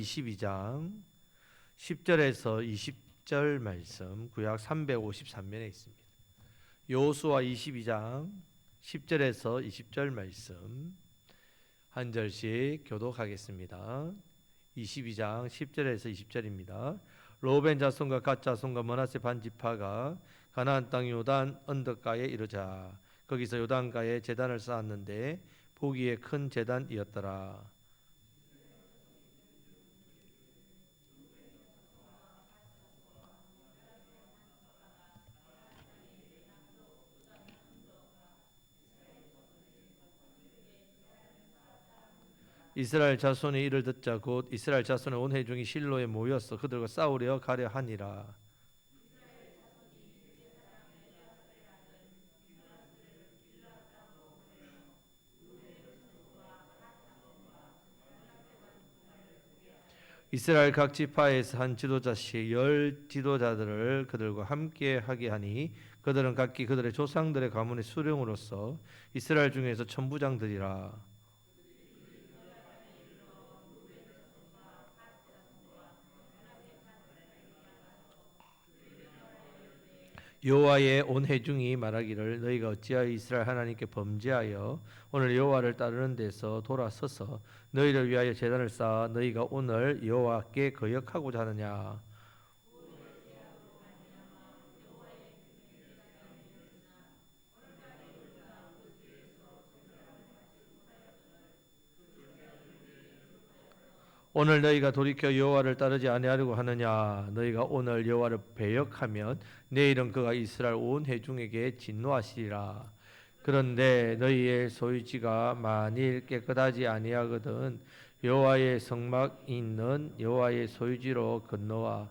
22장 10절에서 20절 말씀 구약 353면에 있습니다. 여호수아 22장 10절에서 20절 말씀 한 절씩 교독하겠습니다. 22장 10절에서 20절입니다. 로벤 자손과 갓 자손과 므낫세 반 지파가 가나안 땅 요단 언덕가에 이르자 거기서 요단가에 제단을 쌓았는데 보기에 큰 제단이었더라. 이스라엘 자손이 이를 듣자 곧 이스라엘 자손의 온 회중이 실로에 모였어 그들과 싸우려 가려 하니라. 이스라엘 각 지파에서 한 지도자씩 10 지도자들을 그들과 함께 하게 하니 그들은 각기 그들의 조상들의 가문의 수령으로서 이스라엘 중에서 천부장들이라. 여호와의 온 회중이 말하기를 너희가 어찌하여 이스라엘 하나님께 범죄하여 오늘 여호와를 따르는 데서 돌아서서 너희를 위하여 제단을 쌓아 너희가 오늘 여호와께 거역하고자 하느냐. 오늘 너희가 돌이켜 여호와를 따르지 아니하려고 하느냐. 너희가 오늘 여호와를 배역하면 내일은 그가 이스라엘 온 회중에게 진노하시리라. 그런데 너희의 소유지가 만일 깨끗하지 아니하거든 여호와의 성막 있는 여호와의 소유지로 건너와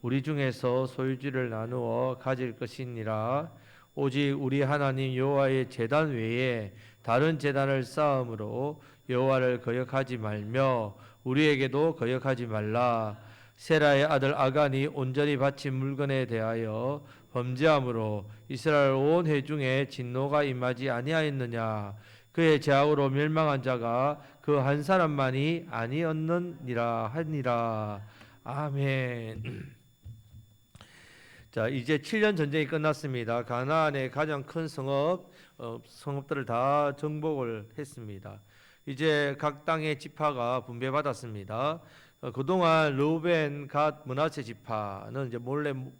우리 중에서 소유지를 나누어 가질 것이니라. 오직 우리 하나님 여호와의 제단 외에 다른 제단을 쌓음으로 여호와를 거역하지 말며 우리에게도 거역하지 말라. 세라의 아들 아간이 온전히 바친 물건에 대하여 범죄함으로 이스라엘 온 회중에 진노가 임하지 아니하였느냐. 그의 죄악으로 멸망한 자가 그 한 사람만이 아니었느니라 하니라. 아멘. 자, 이제 7년 전쟁이 끝났습니다. 가나안의 가장 큰 성읍들을 다 정복을 했습니다. 이제 각 땅의 지파가 분배받았습니다. 그동안 르우벤, 갓, 므낫세 지파는 이제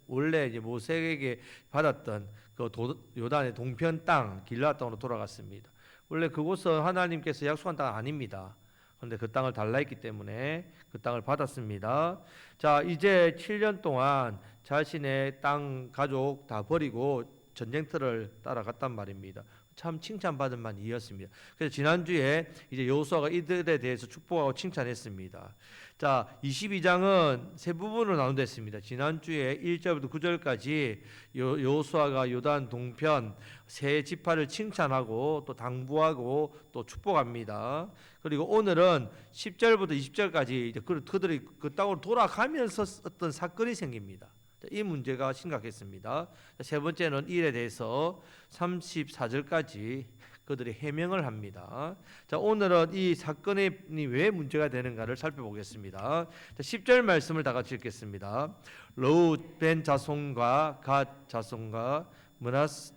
원래 이제 모세에게 받았던 그 요단의 동편 땅 길르앗 땅으로 돌아갔습니다. 원래 그곳은 하나님께서 약속한 땅 아닙니다. 그런데 그 땅을 달라 했기 때문에 그 땅을 받았습니다. 자, 이제 7년 동안 자신의 땅 가족 다 버리고 전쟁터를 따라갔단 말입니다. 참 칭찬받을 만이었습니다. 그래서 지난주에 이제 여호수아가 이들에 대해서 축복하고 칭찬했습니다. 자, 22장은 세 부분으로 나눈됐습니다. 지난주에 1절부터 9절까지 여호수아가 요단 동편 세 지파를 칭찬하고 또 당부하고 또 축복합니다. 그리고 오늘은 10절부터 20절까지 이제 그들이 그 땅으로 돌아가면서 어떤 사건이 생깁니다. 이 문제가 심각했습니다. 세 번째는 이 일에 대해서 34절까지 그들이 해명을 합니다. 자, 오늘은 이 사건이 왜 문제가 되는가를 살펴보겠습니다. 10절 말씀을 다 같이 읽겠습니다. 르우벤 자손과 갓 자손과 므낫세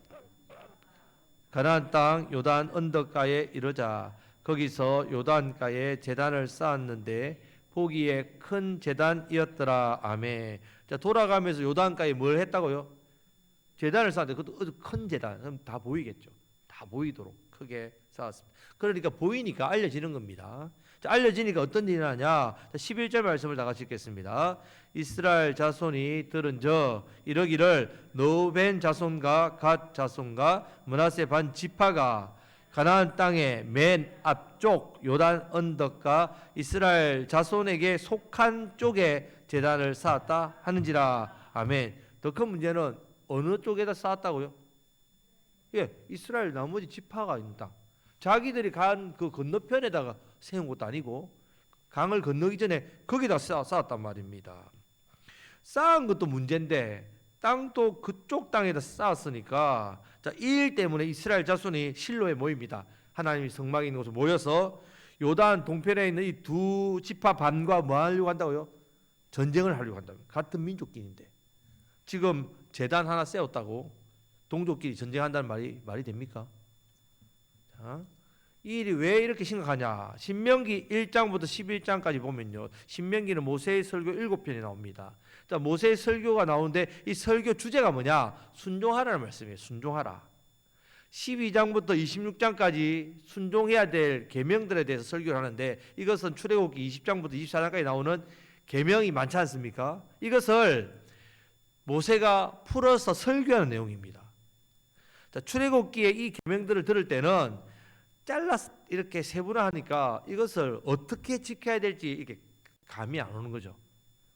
가나안 땅 요단 언덕가에 이르자 거기서 요단가에 제단을 쌓았는데 보기에 큰 제단이었더라. 아멘. 자, 돌아가면서 요단가에 뭘 했다고요? 제단을 쌓았는데 그것도 큰 제단. 그럼 다 보이겠죠. 다 보이도록 크게 쌓았습니다. 그러니까 보이니까 알려지는 겁니다. 자, 알려지니까 어떤 일이 나냐? 자, 11절 말씀을 다 같이 읽겠습니다. 이스라엘 자손이 들은저 이러기를 르우벤 자손과 갓 자손과 므낫세 반 지파가 가나안 땅의 맨 앞쪽 요단 언덕과 이스라엘 자손에게 속한 쪽에 제단을 쌓았다 하는지라. 아멘. 더 큰 문제는 어느 쪽에다 쌓았다고요? 예, 이스라엘 나머지 지파가 있는 땅. 자기들이 간 그 건너편에다가 세운 것도 아니고 강을 건너기 전에 거기다 쌓았단 말입니다. 쌓은 것도 문제인데 땅도 그쪽 땅에다 쌓았으니까 자, 이 일 때문에 이스라엘 자손이 실로에 모입니다. 하나님이 성막에 있는 곳에 모여서 요단 동편에 있는 이 두 지파 반과 뭐 하려고 한다고요? 전쟁을 하려고 한다고. 같은 민족끼리인데 지금 제단 하나 세웠다고 동족끼리 전쟁한다는 말이 됩니까? 자, 이 일이 왜 이렇게 심각하냐? 신명기 1장부터 11장까지 보면요, 신명기는 모세의 설교 7편이 나옵니다. 자, 모세의 설교가 나오는데 이 설교 주제가 뭐냐? 순종하라는 말씀이에요. 순종하라. 12장부터 26장까지 순종해야 될 계명들에 대해서 설교를 하는데, 이것은 출애굽기 20장부터 24장까지 나오는 계명이 많지 않습니까? 이것을 모세가 풀어서 설교하는 내용입니다. 자, 출애굽기의 이 계명들을 들을 때는 잘라서 이렇게 세분화하니까 이것을 어떻게 지켜야 될지 이게 감이 안 오는 거죠.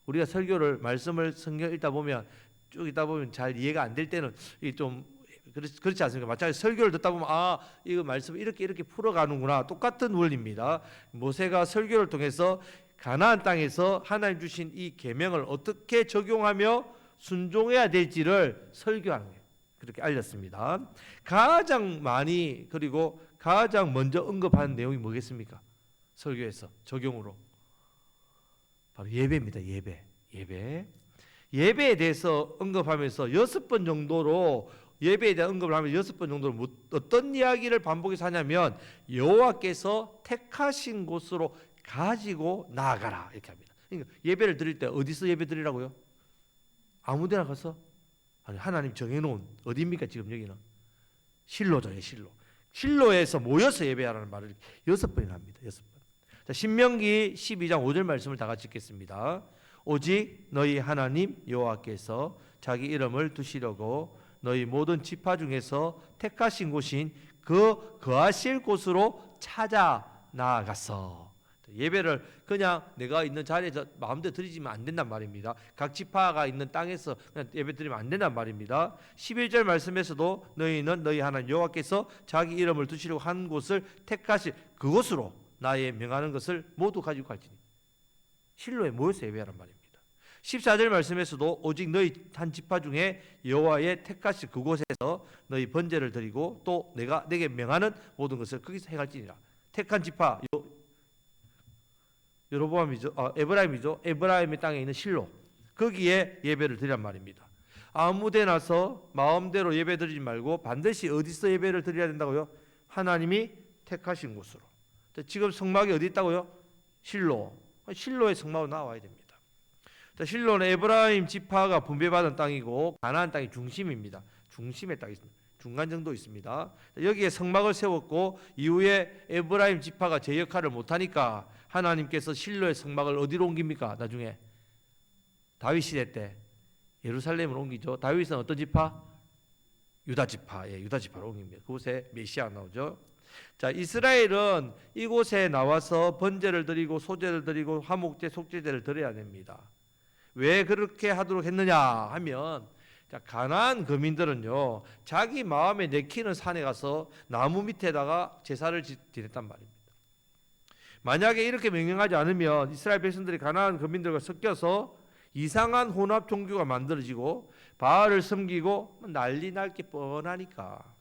우리가 설교를 말씀을 성경 읽다 보면 쭉 읽다 보면 잘 이해가 안 될 때는 이게 좀 그렇지 않습니까? 마찬가지 설교를 듣다 보면 이거 말씀 이렇게 풀어가는구나. 똑같은 원리입니다. 모세가 설교를 통해서 가나안 땅에서 하나님 주신 이 계명을 어떻게 적용하며 순종해야 될지를 설교하는 거예요. 그렇게 알렸습니다. 가장 많이 그리고 가장 먼저 언급하는 내용이 뭐겠습니까? 설교에서 적용으로 바로 예배입니다. 예배에 대해서 언급하면서 6번 정도로 예배에 대한 언급을 하면 6번 정도로 어떤 이야기를 반복해서 하냐면 여호와께서 택하신 곳으로 가지고 나아가라 이렇게 합니다. 그러니까 예배를 드릴 때 어디서 예배 드리라고요? 아무데나 가서? 아니, 하나님 정해놓은 어디입니까? 지금 여기는 실로죠. 실로에서 모여서 예배하라는 말을 6번이나 합니다. 6번. 자, 신명기 12장 5절 말씀을 다 같이 읽겠습니다. 오직 너희 하나님 여호와께서 자기 이름을 두시려고 너희 모든 지파 중에서 택하신 곳인 그 거하실 곳으로 찾아 나아갔어. 예배를 그냥 내가 있는 자리에서 마음대로 드리지면 안 된단 말입니다. 각 지파가 있는 땅에서 그냥 예배 드리면 안 된단 말입니다. 11절 말씀에서도 너희는 너희 하나님 여호와께서 자기 이름을 두시려고 한 곳을 택하실 그곳으로 나의 명하는 것을 모두 가지고 갈지니. 실로에 모여서 예배하란 말입니다. 14절 말씀에서도 오직 너희 한 지파 중에 여호와의 택하실 그곳에서 너희 번제를 드리고 또 내가 내게 명하는 모든 것을 거기서 행할지니라. 택한 지파 여로보암이죠. 에브라임이죠. 에브라임의 땅에 있는 실로 거기에 예배를 드리란 말입니다. 아무데나서 마음대로 예배 드리지 말고 반드시 어디서 예배를 드려야 된다고요? 하나님이 택하신 곳으로. 지금 성막이 어디 있다고요? 실로의 성막으로 나와야 됩니다. 실로는 에브라임 지파가 분배받은 땅이고 가나안 땅의 중심입니다. 중심의 땅이 있습니다. 중간 정도 있습니다. 여기에 성막을 세웠고 이후에 에브라임 지파가 제 역할을 못하니까 하나님께서 실로의 성막을 어디로 옮깁니까? 나중에 다윗 시대 때 예루살렘으로 옮기죠. 다윗은 어떤 지파? 유다 지파. 유다 지파로 옮깁니다. 그곳에 메시아가 나오죠. 자, 이스라엘은 이곳에 나와서 번제를 드리고 소제를 드리고 화목제, 속죄제를 드려야 됩니다. 왜 그렇게 하도록 했느냐 하면, 자, 가나안 거민들은요 자기 마음에 내키는 산에 가서 나무 밑에다가 제사를 지냈단 말입니다. 만약에 이렇게 명령하지 않으면 이스라엘 백성들이 가나안 거민들과 섞여서 이상한 혼합 종교가 만들어지고 바알을 섬기고 난리 날 게 뻔하니까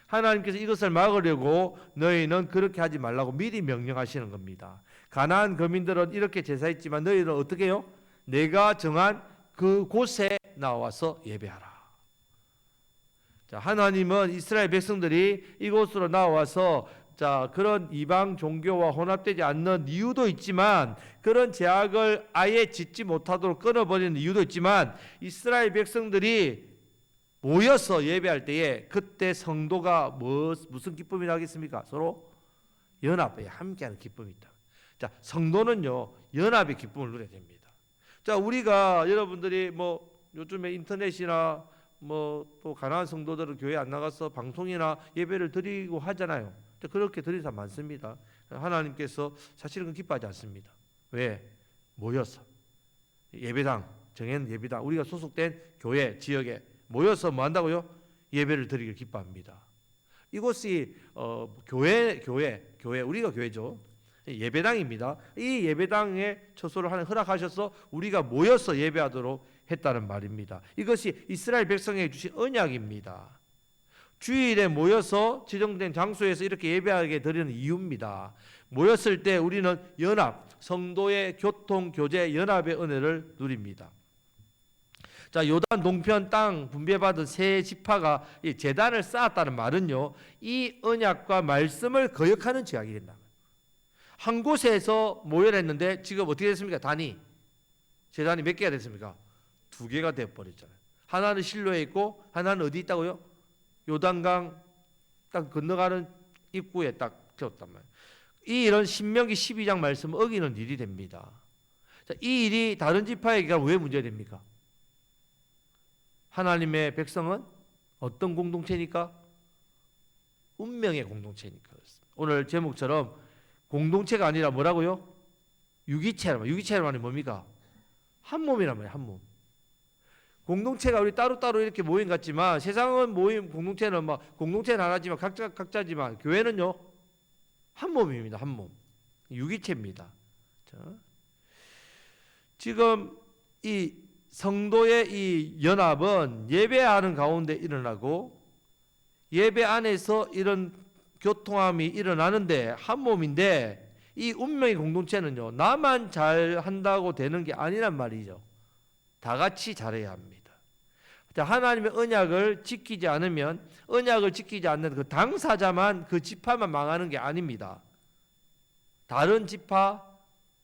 하나님께서 이것을 막으려고 너희는 그렇게 하지 말라고 미리 명령하시는 겁니다. 가나안 거민들은 이렇게 제사했지만 너희는 어떻게 해요? 내가 정한 그 곳에 나와서 예배하라. 자, 하나님은 이스라엘 백성들이 이곳으로 나와서 그런 이방 종교와 혼합되지 않는 이유도 있지만, 그런 제약을 아예 짓지 못하도록 끊어버리는 이유도 있지만, 이스라엘 백성들이 모여서 예배할 때에 그때 성도가 무슨 기쁨이 나겠습니까? 서로 연합에 함께하는 기쁨이 있다. 자, 성도는요 연합의 기쁨을 누려야 됩니다. 자, 우리가 여러분들이 요즘에 인터넷이나 또 가나안 성도들은 교회 안 나가서 방송이나 예배를 드리고 하잖아요. 그렇게 드리는 사람 많습니다. 하나님께서 사실은 그 기뻐하지 않습니다. 왜? 모여서 예배당, 정해진 예배당, 우리가 소속된 교회 지역에 모여서 뭐 한다고요? 예배를 드리길 기뻐합니다. 이곳이 교회 우리가 교회죠. 예배당입니다. 이 예배당에 처소를 허락하셔서 우리가 모여서 예배하도록 했다는 말입니다. 이것이 이스라엘 백성에게 주신 언약입니다. 주일에 모여서 지정된 장소에서 이렇게 예배하게 드리는 이유입니다. 모였을 때 우리는 연합, 성도의 교통, 교제, 연합의 은혜를 누립니다. 자, 요단 동편 땅 분배받은 세 지파가 이 제단을 쌓았다는 말은요, 이 언약과 말씀을 거역하는 제약이 된다. 한 곳에서 모여냈는데 지금 어떻게 됐습니까? 제단이 몇 개가 됐습니까? 2개가 되어버렸잖아요. 하나는 실로에 있고 하나는 어디 있다고요? 요단강 딱 건너가는 입구에 딱 세웠단 말이에요. 이 일은 신명기 12장 말씀을 어기는 일이 됩니다. 자, 이 일이 다른 지파에게 왜 문제됩니까? 하나님의 백성은 어떤 공동체니까? 운명의 공동체니까. 오늘 제목처럼 공동체가 아니라 뭐라고요? 유기체란 말이에요. 유기체란 말이 뭡니까? 한 몸이란 말이에요. 한 몸. 공동체가 우리 따로따로 이렇게 모임 같지만 세상은 모임 공동체는 막 공동체는 하나지만 각자지만 교회는요 한 몸입니다. 한 몸. 유기체입니다. 자, 지금 이 성도의 이 연합은 예배하는 가운데 일어나고 예배 안에서 이런 교통함이 일어나는데 한 몸인데 이 운명의 공동체는요 나만 잘한다고 되는 게 아니란 말이죠. 다 같이 잘해야 합니다. 하나님의 언약을 지키지 않으면 언약을 지키지 않는 그 당사자만 그 지파만 망하는 게 아닙니다. 다른 지파,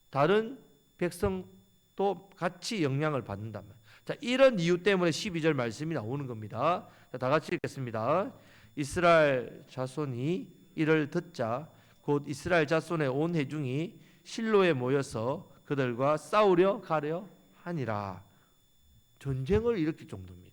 다른 백성도 같이 영향을 받는다면. 자, 이런 이유 때문에 12절 말씀이 나오는 겁니다. 자, 다 같이 읽겠습니다. 이스라엘 자손이 이를 듣자 곧 이스라엘 자손의 온 회중이 실로에 모여서 그들과 싸우려 가려 하니라. 전쟁을 일으킬 정도입니다.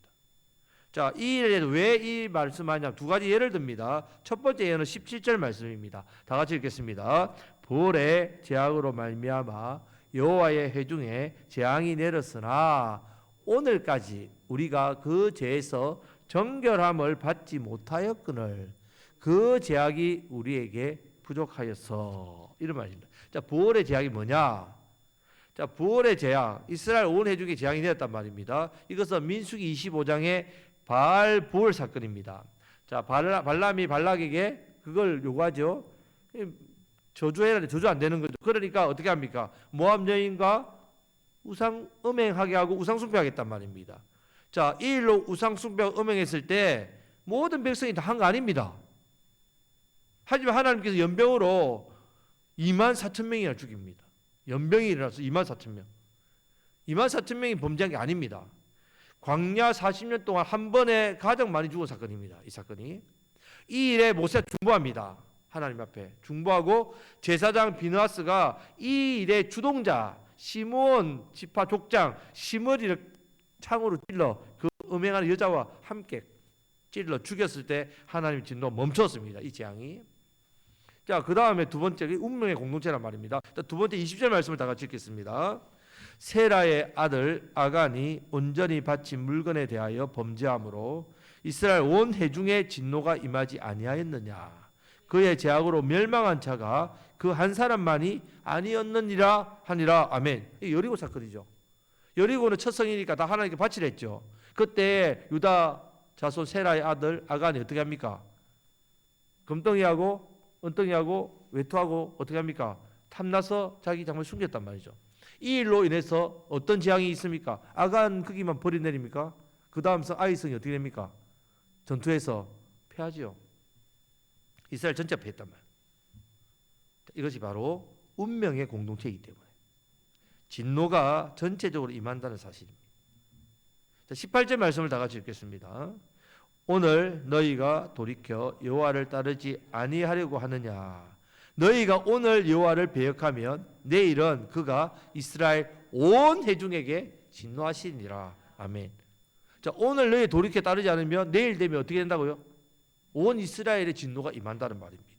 자, 이 일에도 왜 이 말씀하냐? 2가지 예를 듭니다. 첫 번째 예는 17절 말씀입니다. 다 같이 읽겠습니다. 볼의 재앙으로 말미암아 여호와의 회중에 재앙이 내렸으나 오늘까지 우리가 그 죄에서 정결함을 받지 못하였거늘 그 재앙이 우리에게 부족하였어. 이런 말입니다. 자, 부활의 재앙이 뭐냐? 자, 부활의 재앙, 이스라엘 온 회중의 재앙이 되었단 말입니다. 이것은 민수기 25장의 바알 부활 사건입니다. 자, 발람이 발락에게 그걸 요구하죠. 저주해라. 저주 안 되는 거죠. 그러니까 어떻게 합니까? 모압 여인과 우상 음행하게 하고 우상 숭배하겠단 말입니다. 자, 이 일로 우상 숭배 음행했을 때 모든 백성이 다 한 거 아닙니다. 하지만 하나님께서 연병으로 24,000명이나 죽입니다. 연병이 일어나서 24,000명. 24,000명이 범죄한 게 아닙니다. 광야 40년 동안 한 번에 가장 많이 죽은 사건입니다. 이 사건이. 이 일에 모세가 중보합니다. 하나님 앞에 중보하고 제사장 비느하스가 이 일의 주동자 시므온 지파 족장 시므리를 창으로 찔러 그 음행하는 여자와 함께 찔러 죽였을 때 하나님의 진노가 멈췄습니다. 이 재앙이. 자, 그 다음에 두 번째 운명의 공동체란 말입니다. 자, 두 번째 20절 말씀을 다 같이 읽겠습니다. 세라의 아들 아간이 온전히 바친 물건에 대하여 범죄함으로 이스라엘 온 회중의 진노가 임하지 아니하였느냐. 그의 죄악으로 멸망한 자가 그 한 사람만이 아니었느니라 하니라. 아멘. 이 여리고 사건이죠. 여리고는 첫 성이니까 다 하나님께 바치려 했죠. 그때 유다 자손 세라의 아들 아간이 어떻게 합니까? 금덩이하고 은덩이하고 외투하고 어떻게 합니까? 탐나서 자기 장을 숨겼단 말이죠. 이 일로 인해서 어떤 재앙이 있습니까? 아간 거기만 벌이 내립니까? 그 다음 성 아이성이 어떻게 됩니까? 전투에서 패하지요. 이스라엘 전체 패했단 말이에요. 이것이 바로 운명의 공동체이기 때문에 진노가 전체적으로 임한다는 사실입니다. 자, 18절 말씀을 다 같이 읽겠습니다. 오늘 너희가 돌이켜 여호와를 따르지 아니하려고 하느냐. 너희가 오늘 여호와를 배역하면 내일은 그가 이스라엘 온 회중에게 진노하시니라. 아멘. 자, 오늘 너희 돌이켜 따르지 않으면 내일 되면 어떻게 된다고요? 온 이스라엘의 진노가 임한다는 말입니다.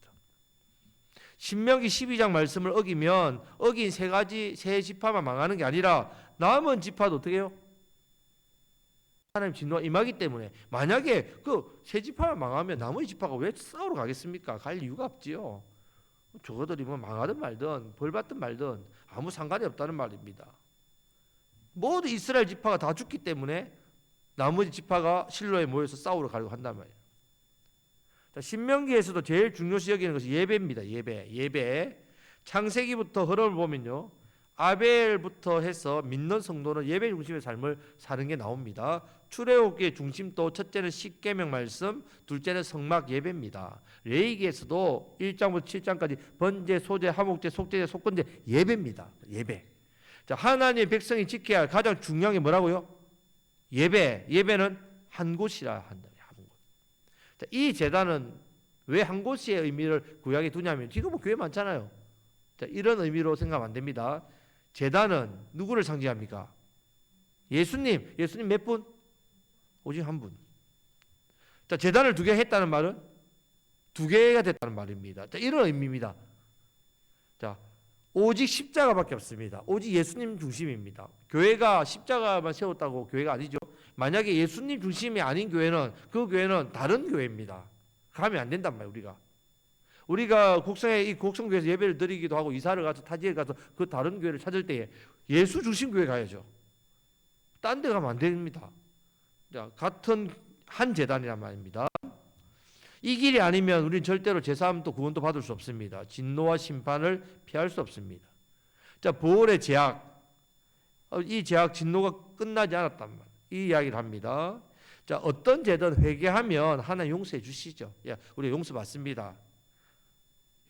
신명기 12장 말씀을 어기면 어긴 세 지파만 망하는 게 아니라 남은 지파도 어떻게 해요? 하나님 진노가 임하기 때문에 만약에 그 세 지파만 망하면 나머지 지파가 왜 싸우러 가겠습니까? 갈 이유가 없지요. 저거들이 뭐 망하든 말든 벌 받든 말든 아무 상관이 없다는 말입니다. 모두 이스라엘 지파가 다 죽기 때문에 나머지 지파가 실로에 모여서 싸우러 가려고 한단 말이에요. 자, 신명기에서도 제일 중요시 여기는 것이 예배입니다. 예배. 창세기부터 흐름을 보면요, 아벨부터 해서 믿는 성도는 예배 중심의 삶을 사는 게 나옵니다. 출애굽기의 중심도 첫째는 십계명 말씀, 둘째는 성막 예배입니다. 레위기에서도 1장부터 7장까지 번제, 소제, 화목제, 속죄제, 속건제 예배입니다. 예배. 자, 하나님의 백성이 지켜야 할 가장 중요한 게 뭐라고요? 예배는 한 곳이라 한다. 한 곳. 자, 이 제단은 왜 한 곳의 의미를 구약에 두냐면 지금 뭐 교회 많잖아요. 자, 이런 의미로 생각하면 안 됩니다. 제단은 누구를 상징합니까? 예수님 몇 분? 오직 한 분. 자, 제단을 2개 했다는 말은 2개가 됐다는 말입니다. 자, 이런 의미입니다. 자, 오직 십자가밖에 없습니다. 오직 예수님 중심입니다. 교회가 십자가만 세웠다고 교회가 아니죠. 만약에 예수님 중심이 아닌 교회는 그 교회는 다른 교회입니다. 가면 안 된단 말이에요. 우리가 이 곡성교회에서 예배를 드리기도 하고 이사를 가서 타지에 가서 그 다른 교회를 찾을 때에 예수 중심 교회 가야죠. 딴 데 가면 안 됩니다. 자, 같은 한 제단이란 말입니다. 이 길이 아니면 우리는 절대로 제사함도 구원도 받을 수 없습니다. 진노와 심판을 피할 수 없습니다. 자, 보혈의 제약, 이 제약 진노가 끝나지 않았단 말이에요. 이 이야기를 합니다. 자, 어떤 죄든 회개하면 하나님 용서해 주시죠. 야, 우리 용서 받습니다.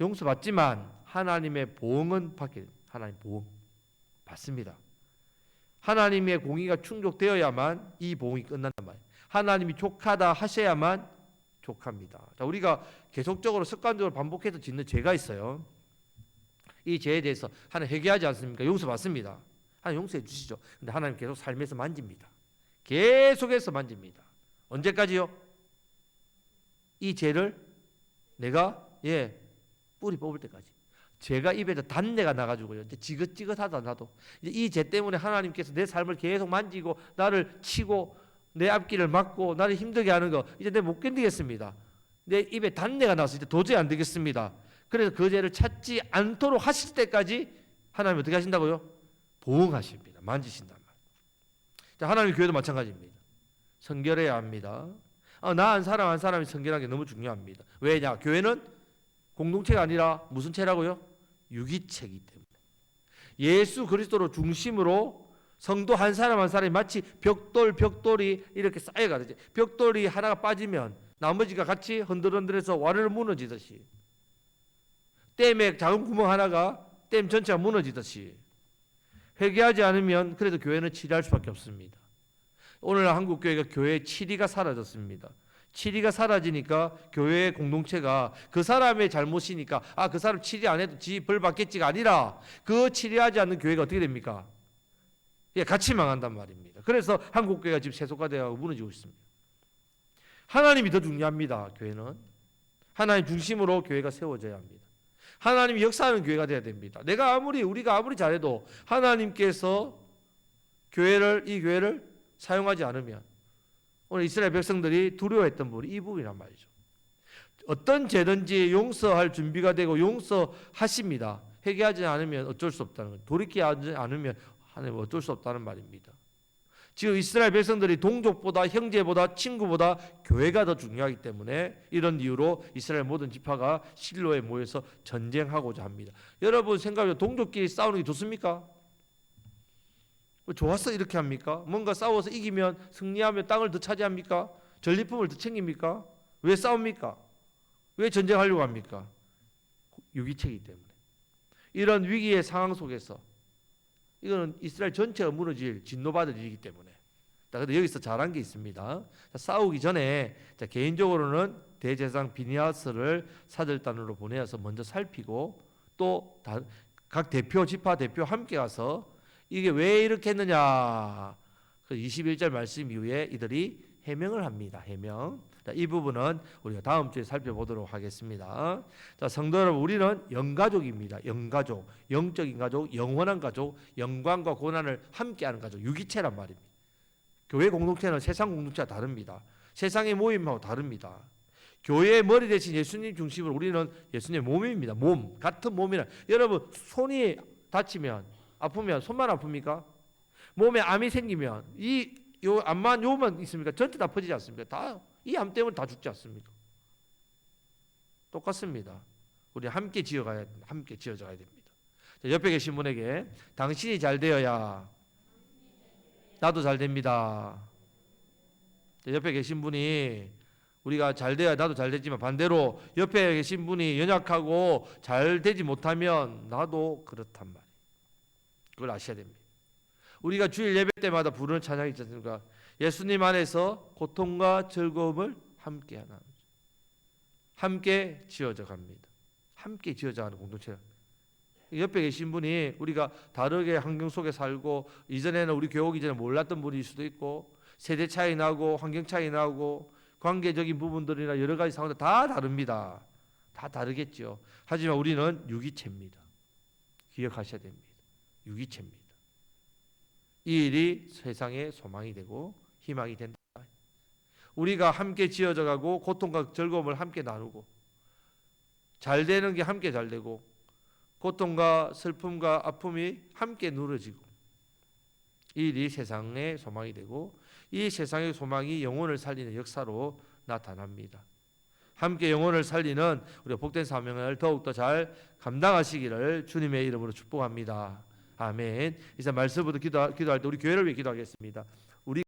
용서 받지만 하나님의 보응은 받게, 하나님 보응 받습니다. 하나님의 공의가 충족되어야만 이 보응이 끝난단 말이에요. 하나님이 족하다 하셔야만 족합니다. 자, 우리가 계속적으로 습관적으로 반복해서 짓는 죄가 있어요. 이 죄에 대해서 하나님 회개하지 않습니까? 용서 받습니다. 하나님 용서해 주시죠. 근데 하나님 계속 삶에서 만집니다. 계속해서 만집니다. 언제까지요? 이 죄를 내가 뿌리 뽑을 때까지. 죄가 입에서 단내가 나가지고요. 지긋지긋하다 나도. 이 죄 때문에 하나님께서 내 삶을 계속 만지고 나를 치고 내 앞길을 막고 나를 힘들게 하는 거 이제 내가 못 견디겠습니다. 내 입에 단내가 나서 이제 도저히 안 되겠습니다. 그래서 그 죄를 찾지 않도록 하실 때까지 하나님 어떻게 하신다고요? 보응하십니다. 만지신단 말이에요. 자, 하나님의 교회도 마찬가지입니다. 성결해야 합니다. 나 한 사람이 성결한 게 너무 중요합니다. 왜냐? 교회는 공동체가 아니라 무슨 체라고요? 유기체이기 때문에. 예수 그리스도로 중심으로 성도 한 사람이 마치 벽돌이 이렇게 쌓여가듯이, 벽돌이 하나가 빠지면 나머지가 같이 흔들흔들해서 와르르 무너지듯이, 댐에 작은 구멍 하나가 댐 전체가 무너지듯이 회개하지 않으면 그래도 교회는 치리할 수밖에 없습니다. 오늘 한국 교회가 교회의 치리가 사라졌습니다. 치리가 사라지니까 교회의 공동체가 그 사람의 잘못이니까 그 사람 치리 안 해도 지 벌 받겠지가 아니라 그 치리하지 않는 교회가 어떻게 됩니까? 같이 망한단 말입니다. 그래서 한국 교회가 지금 세속화되어 무너지고 있습니다. 하나님이 더 중요합니다. 교회는 하나님 중심으로 교회가 세워져야 합니다. 하나님이 역사하는 교회가 돼야 됩니다. 우리가 아무리 잘해도 하나님께서 이 교회를 사용하지 않으면, 오늘 이스라엘 백성들이 두려워했던 부분이 이 부분이란 말이죠. 어떤 죄든지 용서할 준비가 되고 용서하십니다. 회개하지 않으면 어쩔 수 없다는 거예요. 돌이키지 않으면 하나님 어쩔 수 없다는 말입니다. 지금 이스라엘 백성들이 동족보다 형제보다 친구보다 교회가 더 중요하기 때문에 이런 이유로 이스라엘 모든 지파가 실로에 모여서 전쟁하고자 합니다. 여러분 생각해, 동족끼리 싸우는 게 좋습니까? 좋았어 이렇게 합니까? 뭔가 싸워서 이기면, 승리하면 땅을 더 차지합니까? 전리품을 더 챙깁니까? 왜 싸웁니까? 왜 전쟁하려고 합니까? 유기체이기 때문에. 이런 위기의 상황 속에서 이거는 이스라엘 전체가 무너질 진노받을 일이기 때문에. 그런데 여기서 잘한 게 있습니다. 싸우기 전에 개인적으로는 대제사장 비니하스를 사절단으로 보내어서 먼저 살피고, 또 각 지파 대표 함께 가서 이게 왜 이렇게 했느냐, 그 21절 말씀 이후에 이들이 해명을 합니다. 해명. 이 부분은 우리가 다음 주에 살펴보도록 하겠습니다. 자, 성도 여러분, 우리는 영가족입니다. 영가족, 영적인 가족, 영원한 가족, 영광과 고난을 함께하는 가족, 유기체란 말입니다. 교회 공동체는 세상 공동체와 다릅니다. 세상의 모임하고 다릅니다. 교회의 머리 대신 예수님 중심으로 우리는 예수님의 몸입니다. 몸, 같은 몸이라. 여러분, 손이 다치면, 아프면 손만 아픕니까? 몸에 암이 생기면 암만 요만 있습니까? 전체 다 퍼지지 않습니까? 다 이 암 때문에 다 죽지 않습니까? 똑같습니다. 우리 함께 지어가야 됩니다. 자, 옆에 계신 분에게 당신이 잘 되어야 나도 잘 됩니다. 자, 옆에 계신 분이 우리가 잘 돼야 나도 잘 되지만 반대로 옆에 계신 분이 연약하고 잘 되지 못하면 나도 그렇단 말이에요. 그걸 아셔야 됩니다. 우리가 주일 예배 때마다 부르는 찬양이 있지 않습니까? 예수님 안에서 고통과 즐거움을 함께 하나, 함께 지어져 갑니다. 함께 지어져 가는 공동체라. 옆에 계신 분이 우리가 다르게 환경 속에 살고 이전에는 우리 교회 오기 전에 몰랐던 분일 수도 있고 세대 차이 나고 환경 차이 나고 관계적인 부분들이나 여러 가지 상황들 다 다릅니다. 다 다르겠죠. 하지만 우리는 유기체입니다. 기억하셔야 됩니다. 유기체입니다. 이 일이 세상의 소망이 되고 희망이 된다. 우리가 함께 지어져 가고 고통과 즐거움을 함께 나누고 잘 되는 게 함께 잘 되고 고통과 슬픔과 아픔이 함께 누러지고 이 일이 세상의 소망이 되고 이 세상의 소망이 영혼을 살리는 역사로 나타납니다. 함께 영혼을 살리는 우리가 복된 사명을 더욱더 잘 감당하시기를 주님의 이름으로 축복합니다. 아멘. 이제 말씀부터 기도할 때 우리 교회를 위해 기도하겠습니다. 우리